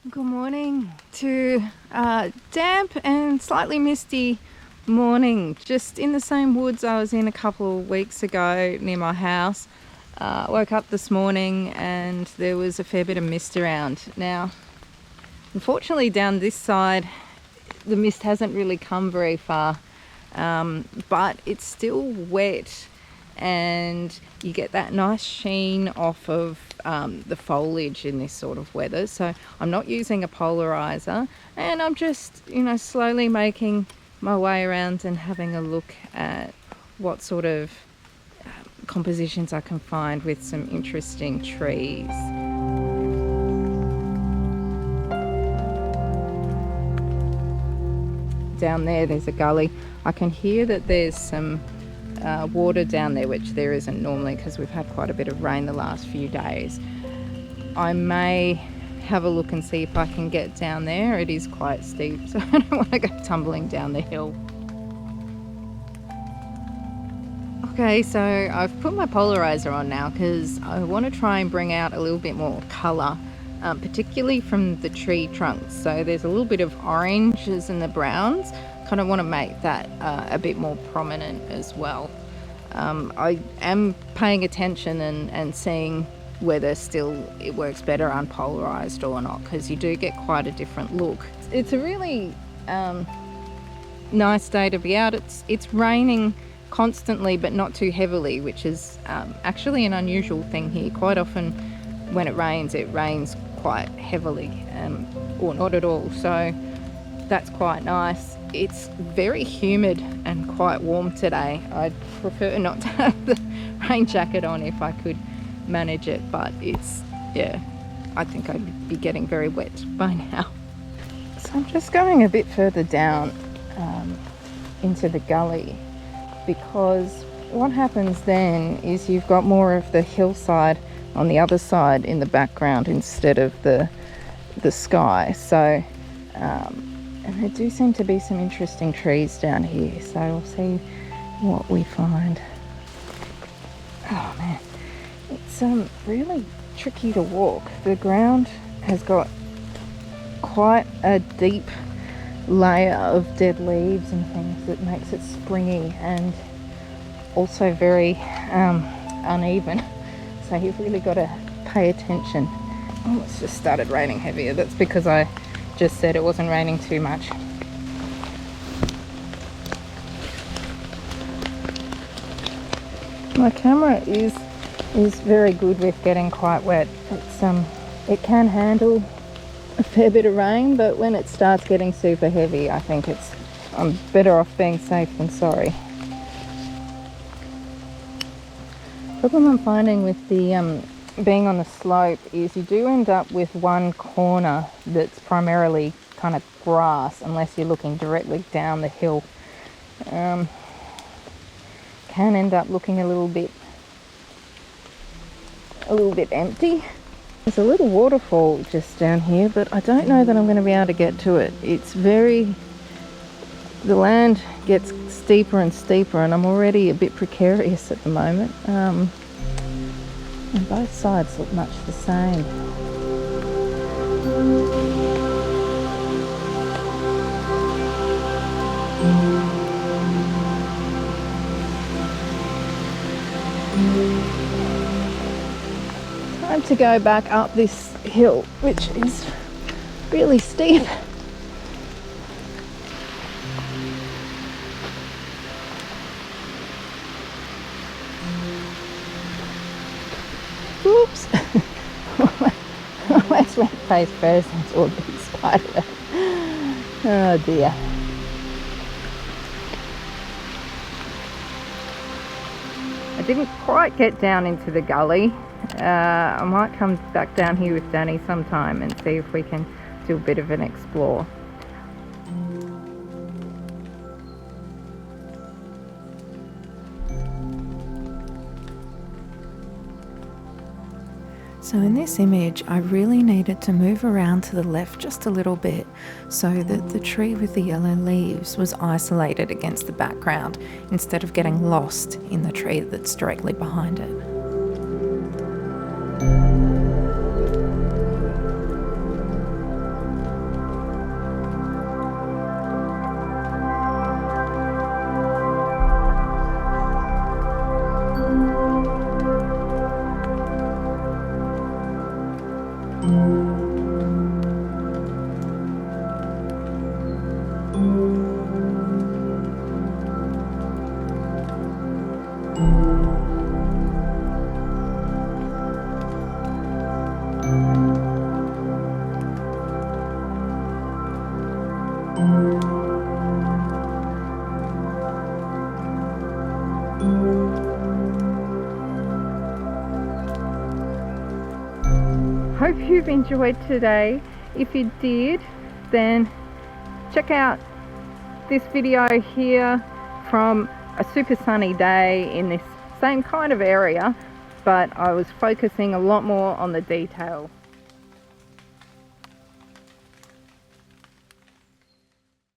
Good morning to damp and slightly misty morning. Just in the same woods I was in a couple of weeks ago near my house. Woke up this morning and there was a fair bit of mist around. Now, unfortunately down this side the mist hasn't really come very far, but it's still wet and you get that nice sheen off of the foliage in this sort of weather. So I'm not using a polarizer, and I'm just, slowly making my way around and having a look at what sort of compositions I can find with some interesting trees. Down there's a gully. I can hear that there's some water down there, which there isn't normally because we've had quite a bit of rain the last few days. I may have a look and see if I can get down there. It is quite steep, so I don't want to go tumbling down the hill. Okay, so I've put my polarizer on now because I want to try and bring out a little bit more colour, particularly from the tree trunks. So there's a little bit of oranges and the browns. Kind of want to make that a bit more prominent as well. I am paying attention and seeing whether still it works better unpolarized or not, because you do get quite a different look. It's a really nice day to be out. It's raining constantly but not too heavily, which is actually an unusual thing here. Quite often when it rains quite heavily, or not at all, so that's quite nice. It's very humid and quite warm today. I'd prefer not to have the rain jacket on if I could manage it, but I think I'd be getting very wet by now. So I'm just going a bit further down into the gully, because what happens then is you've got more of the hillside on the other side in the background instead of the sky. So and there do seem to be some interesting trees down here, so we'll see what we find. Oh man, it's really tricky to walk. The ground has got quite a deep layer of dead leaves and things that makes it springy and also very uneven, so you've really got to pay attention. Oh, it's just started raining heavier. That's because I just said it wasn't raining too much. My camera is very good with getting quite wet. It can handle a fair bit of rain, but when it starts getting super heavy, I think I'm better off being safe than sorry. The problem I'm finding with the being on the slope is you do end up with one corner that's primarily kind of grass, unless you're looking directly down the hill. Can end up looking a little bit empty. There's a little waterfall just down here, but I don't know that I'm going to be able to get to it. The land gets steeper and steeper, and I'm already a bit precarious at the moment. And both sides look much the same. Time to go back up this hill, which is really steep. Oops! I almost went face first into a big spider. Oh dear. I didn't quite get down into the gully. I might come back down here with Danny sometime and see if we can do a bit of an explore. So in this image, I really needed to move around to the left just a little bit so that the tree with the yellow leaves was isolated against the background instead of getting lost in the tree that's directly behind it. hope you've enjoyed today. If you did, then check out this video here from a super sunny day in this same kind of area, but I was focusing a lot more on the detail.